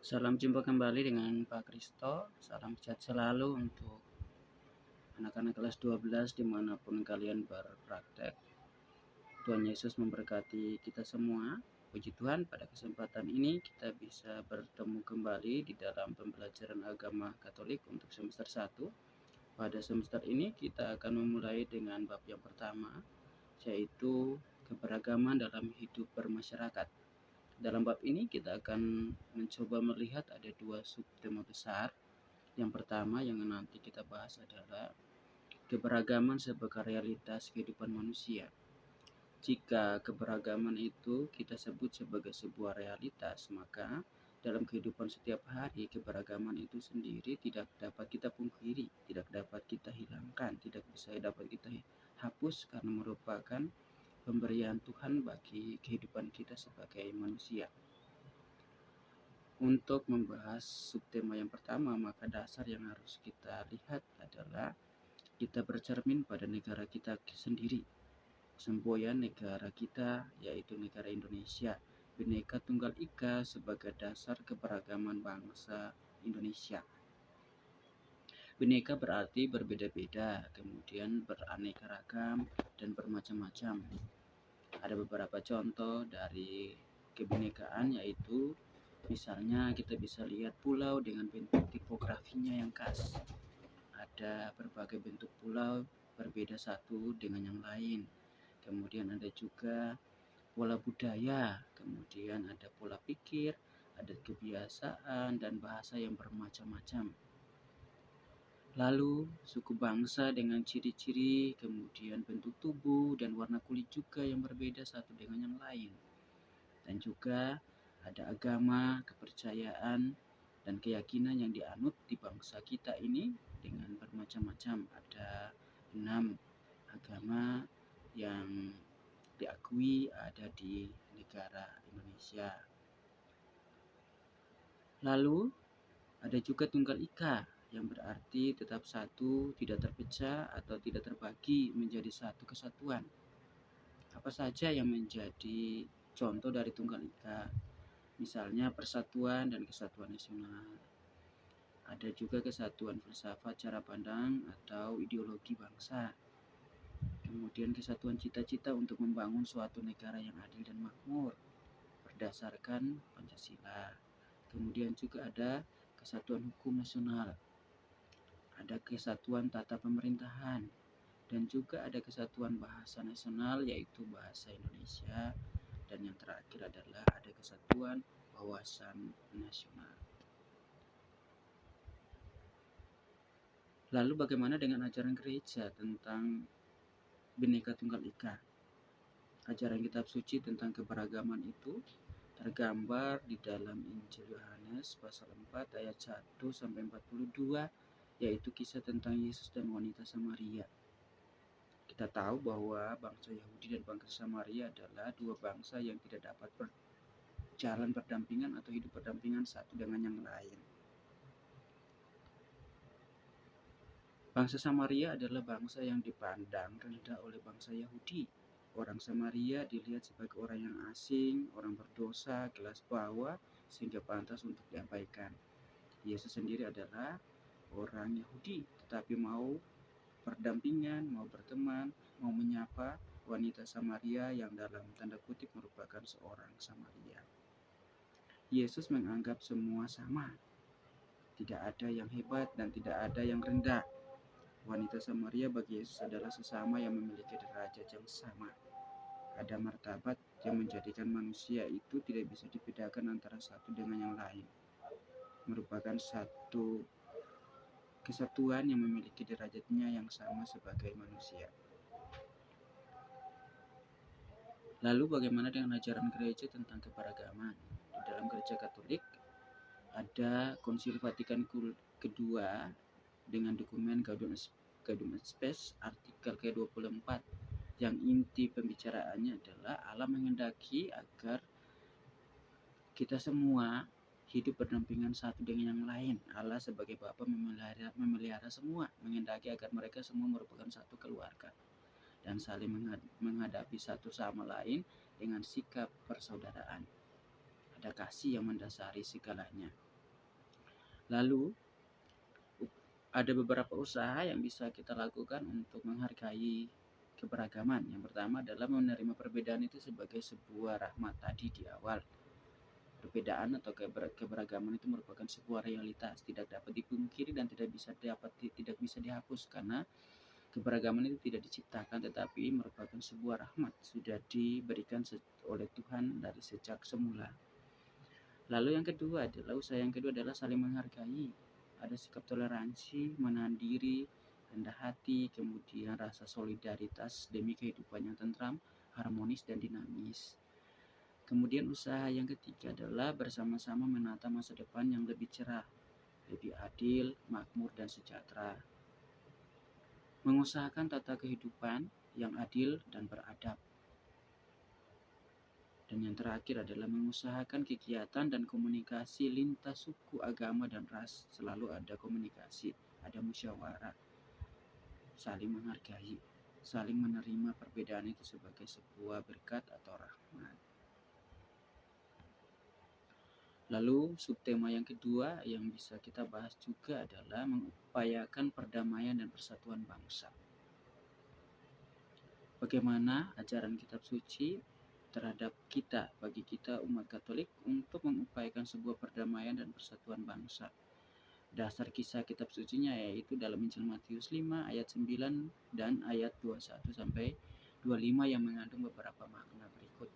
Salam jumpa kembali dengan Pak Kristo. Salam sehat selalu untuk anak-anak kelas 12 dimanapun kalian berpraktek. Tuhan Yesus memberkati kita semua. Puji Tuhan, pada kesempatan ini kita bisa bertemu kembali di dalam pembelajaran agama Katolik untuk semester 1. Pada semester ini kita akan memulai dengan bab yang pertama, yaitu keberagaman dalam hidup bermasyarakat. Dalam bab ini kita akan mencoba melihat ada dua subtema besar. Yang pertama yang nanti kita bahas adalah keberagaman sebagai realitas kehidupan manusia. Jika keberagaman itu kita sebut sebagai sebuah realitas, maka dalam kehidupan setiap hari keberagaman itu sendiri tidak dapat kita pungkiri, tidak dapat kita hilangkan, tidak bisa dapat kita hapus karena merupakan pemberian Tuhan bagi kehidupan kita sebagai manusia. Untuk membahas subtema yang pertama, maka dasar yang harus kita lihat adalah kita bercermin pada negara kita sendiri. Semboyan negara kita yaitu negara Indonesia, Bhinneka Tunggal Ika sebagai dasar keberagaman bangsa Indonesia. Bhinneka berarti berbeda-beda, kemudian beraneka ragam dan bermacam-macam. Ada beberapa contoh dari kebinekaan, yaitu misalnya kita bisa lihat pulau dengan bentuk tipografinya yang khas. Ada berbagai bentuk pulau berbeda satu dengan yang lain. Kemudian ada juga pola budaya, kemudian ada pola pikir, ada kebiasaan dan bahasa yang bermacam-macam. Lalu suku bangsa dengan ciri-ciri, kemudian bentuk tubuh dan warna kulit juga yang berbeda satu dengan yang lain. Dan juga ada agama, kepercayaan, dan keyakinan yang dianut di bangsa kita ini dengan bermacam-macam. Ada 6 agama yang diakui ada di negara Indonesia. Lalu ada juga Tunggal Ika, yang berarti tetap satu, tidak terpecah atau tidak terbagi menjadi satu kesatuan. Apa saja yang menjadi contoh dari Tunggal Ika? Misalnya persatuan dan kesatuan nasional. Ada juga kesatuan filsafat, cara pandang atau ideologi bangsa. Kemudian kesatuan cita-cita untuk membangun suatu negara yang adil dan makmur berdasarkan Pancasila. Kemudian juga ada kesatuan hukum nasional. Ada kesatuan tata pemerintahan, dan juga ada kesatuan bahasa nasional yaitu bahasa Indonesia, dan yang terakhir adalah ada kesatuan wawasan nasional. Lalu bagaimana dengan ajaran gereja tentang Bhinneka Tunggal Ika? Ajaran kitab suci tentang keberagaman itu tergambar di dalam Injil Yohanes pasal 4 ayat 1 sampai 42, yaitu kisah tentang Yesus dan wanita Samaria. Kita tahu bahwa bangsa Yahudi dan bangsa Samaria adalah dua bangsa yang tidak dapat berjalan berdampingan atau hidup berdampingan satu dengan yang lain. Bangsa Samaria adalah bangsa yang dipandang rendah oleh bangsa Yahudi. Orang Samaria dilihat sebagai orang yang asing, orang berdosa, kelas bawah, sehingga pantas untuk diabaikan. Yesus sendiri adalah orang Yahudi, tetapi mau berdampingan, mau berteman, mau menyapa wanita Samaria yang dalam tanda kutip merupakan seorang Samaria. Yesus menganggap semua sama. Tidak ada yang hebat dan tidak ada yang rendah. Wanita Samaria bagi Yesus adalah sesama yang memiliki derajat yang sama. Ada martabat yang menjadikan manusia itu tidak bisa dibedakan antara satu dengan yang lain. Merupakan satu kesatuan yang memiliki derajatnya yang sama sebagai manusia. Lalu bagaimana dengan ajaran gereja tentang keberagaman? Di dalam gereja Katolik ada Konsil Vatikan kedua dengan dokumen Gaudium et Spes artikel ke-24 yang inti pembicaraannya adalah Allah menghendaki agar kita semua hidup berdampingan satu dengan yang lain. Allah sebagai Bapa memelihara semua, menghendaki agar mereka semua merupakan satu keluarga dan saling menghadapi satu sama lain dengan sikap persaudaraan. Ada kasih yang mendasari segalanya. Lalu ada beberapa usaha yang bisa kita lakukan untuk menghargai keberagaman. Yang pertama adalah menerima perbedaan itu sebagai sebuah rahmat tadi di awal. Perbedaan atau keberagaman itu merupakan sebuah realitas, tidak dapat dipungkiri dan tidak bisa dihapus, karena keberagaman itu tidak diciptakan tetapi merupakan sebuah rahmat, sudah diberikan oleh Tuhan dari sejak semula. Lalu yang kedua adalah usaha yang kedua adalah saling menghargai. Ada sikap toleransi, menahan diri, rendah hati, kemudian rasa solidaritas demi kehidupan yang tentram, harmonis dan dinamis. Kemudian usaha yang ketiga adalah bersama-sama menata masa depan yang lebih cerah, lebih adil, makmur dan sejahtera. Mengusahakan tata kehidupan yang adil dan beradab. Dan yang terakhir adalah mengusahakan kegiatan dan komunikasi lintas suku, agama, dan ras. Selalu ada komunikasi, ada musyawarah, saling menghargai, saling menerima perbedaan itu sebagai sebuah berkat atau rahmat. Lalu subtema yang kedua yang bisa kita bahas juga adalah mengupayakan perdamaian dan persatuan bangsa. Bagaimana ajaran kitab suci terhadap kita, bagi kita umat Katolik, untuk mengupayakan sebuah perdamaian dan persatuan bangsa. Dasar kisah kitab sucinya yaitu dalam Injil Matius 5 ayat 9 dan ayat 21 sampai 25 yang mengandung beberapa makna berikut.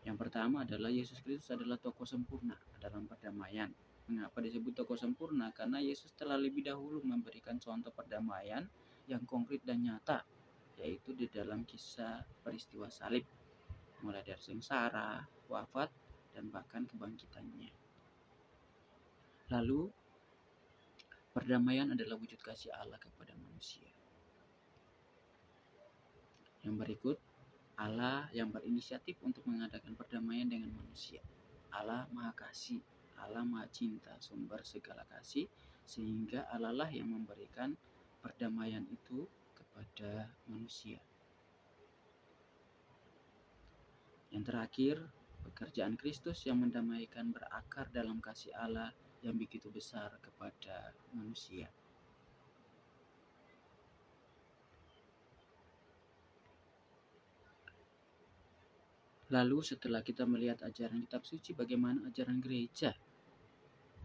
Yang pertama adalah Yesus Kristus adalah tokoh sempurna dalam perdamaian. Mengapa disebut tokoh sempurna? Karena Yesus telah lebih dahulu memberikan contoh perdamaian yang konkret dan nyata, yaitu di dalam kisah peristiwa salib, mulai dari sengsara, wafat, dan bahkan kebangkitannya. Lalu, perdamaian adalah wujud kasih Allah kepada manusia. Yang berikut, Allah yang berinisiatif untuk mengadakan perdamaian dengan manusia. Allah Maha Kasih, Allah Maha Cinta, sumber segala kasih, sehingga Allah lah yang memberikan perdamaian itu kepada manusia. Yang terakhir, pekerjaan Kristus yang mendamaikan berakar dalam kasih Allah yang begitu besar kepada manusia. Lalu setelah kita melihat ajaran kitab suci, bagaimana ajaran gereja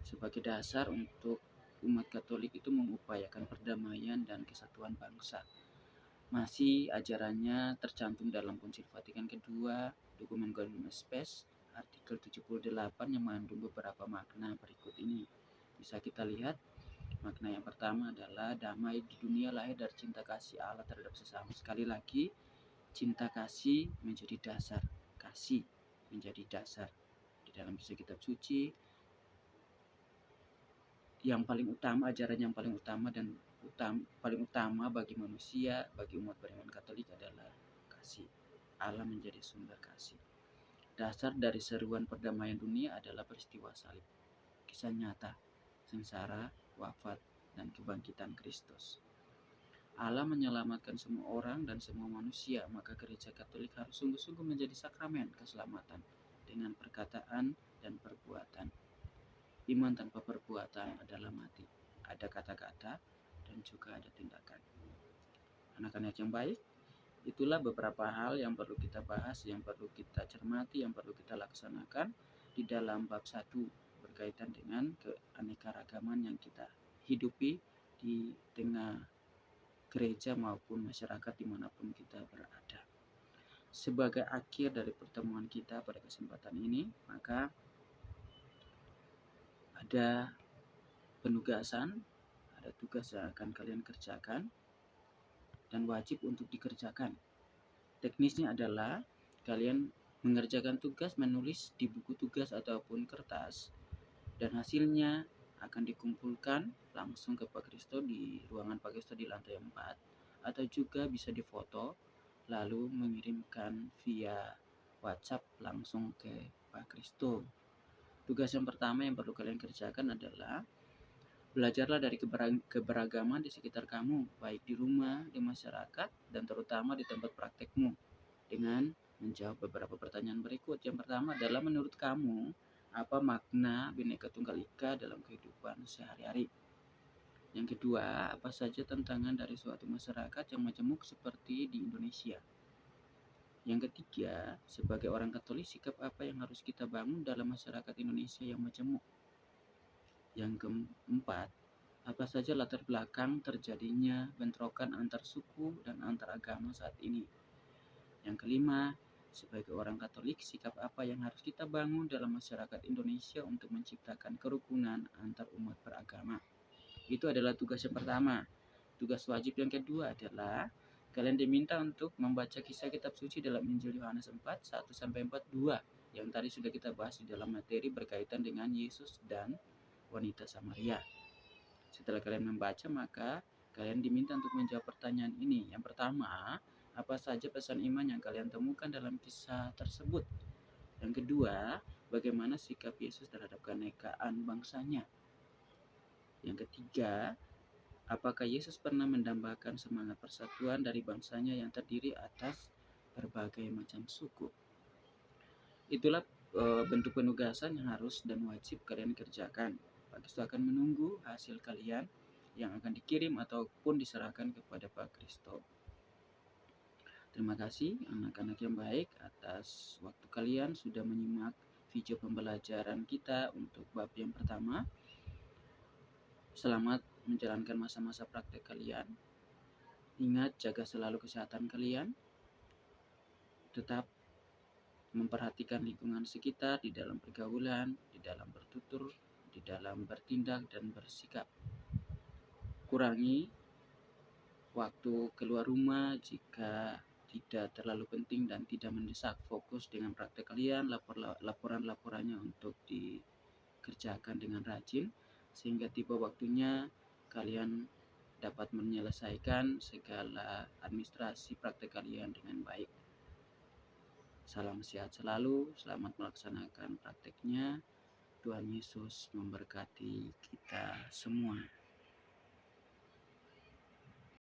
sebagai dasar untuk umat Katolik itu mengupayakan perdamaian dan kesatuan bangsa. Masih ajarannya tercantum dalam Konsil Vatikan Kedua, Dokumen Gaudium et Spes, artikel 78 yang mengandung beberapa makna berikut ini. Bisa kita lihat, makna yang pertama adalah damai di dunia lahir dari cinta kasih Allah terhadap sesama. Sekali lagi, cinta kasih menjadi dasar, kasih menjadi dasar. Di dalam kisah kitab suci, yang paling utama, ajaran yang paling utama dan paling utama bagi manusia, bagi umat beriman Katolik adalah kasih. Allah menjadi sumber kasih. Dasar dari seruan perdamaian dunia adalah peristiwa salib, kisah nyata, sengsara, wafat, dan kebangkitan Kristus. Allah menyelamatkan semua orang dan semua manusia, maka gereja Katolik harus sungguh-sungguh menjadi sakramen keselamatan dengan perkataan dan perbuatan. Iman tanpa perbuatan adalah mati. Ada kata-kata dan juga ada tindakan. Anak-anak yang baik, itulah beberapa hal yang perlu kita bahas, yang perlu kita cermati, yang perlu kita laksanakan di dalam bab 1 berkaitan dengan keanekaragaman yang kita hidupi di tengah gereja maupun masyarakat dimanapun kita berada. Sebagai akhir dari pertemuan kita pada kesempatan ini, maka ada penugasan, ada tugas yang akan kalian kerjakan dan wajib untuk dikerjakan. Teknisnya adalah kalian mengerjakan tugas, menulis di buku tugas ataupun kertas, dan hasilnya akan dikumpulkan langsung ke Pak Kristo di ruangan Pak Kristo di lantai 4, atau juga bisa difoto lalu mengirimkan via WhatsApp langsung ke Pak Kristo. Tugas yang pertama yang perlu kalian kerjakan adalah belajarlah dari keberagaman di sekitar kamu, baik di rumah, di masyarakat, dan terutama di tempat praktekmu, dengan menjawab beberapa pertanyaan berikut. Yang pertama adalah, menurut kamu, apa makna Bhinneka Tunggal Ika dalam kehidupan sehari-hari. Yang kedua, apa saja tantangan dari suatu masyarakat yang majemuk seperti di Indonesia. Yang ketiga, sebagai orang Katolik, sikap apa yang harus kita bangun dalam masyarakat Indonesia yang majemuk. Yang keempat, apa saja latar belakang terjadinya bentrokan antar suku dan antar agama saat ini. Yang kelima, sebagai orang Katolik, sikap apa yang harus kita bangun dalam masyarakat Indonesia untuk menciptakan kerukunan antar umat beragama. Itu adalah tugas yang pertama. Tugas wajib yang kedua adalah kalian diminta untuk membaca kisah kitab suci dalam Injil Yohanes 4, 1-42 yang tadi sudah kita bahas di dalam materi berkaitan dengan Yesus dan wanita Samaria. Setelah kalian membaca, maka kalian diminta untuk menjawab pertanyaan ini. Yang pertama, apa saja pesan iman yang kalian temukan dalam kisah tersebut? Yang kedua, bagaimana sikap Yesus terhadap keanekaan bangsanya? Yang ketiga, apakah Yesus pernah mendambakan semangat persatuan dari bangsanya yang terdiri atas berbagai macam suku? Itulah bentuk penugasan yang harus dan wajib kalian kerjakan. Pak Kristo akan menunggu hasil kalian yang akan dikirim ataupun diserahkan kepada Pak Kristo. Terima kasih anak-anak yang baik atas waktu kalian sudah menyimak video pembelajaran kita untuk bab yang pertama. Selamat menjalankan masa-masa praktek kalian. Ingat, jaga selalu kesehatan kalian. Tetap memperhatikan lingkungan sekitar di dalam pergaulan, di dalam bertutur, di dalam bertindak dan bersikap. Kurangi waktu keluar rumah jika tidak terlalu penting dan tidak mendesak. Fokus dengan praktek kalian, laporan-laporannya untuk dikerjakan dengan rajin, sehingga tiba waktunya kalian dapat menyelesaikan segala administrasi praktek kalian dengan baik. Salam sehat selalu, selamat melaksanakan prakteknya. Tuhan Yesus memberkati kita semua.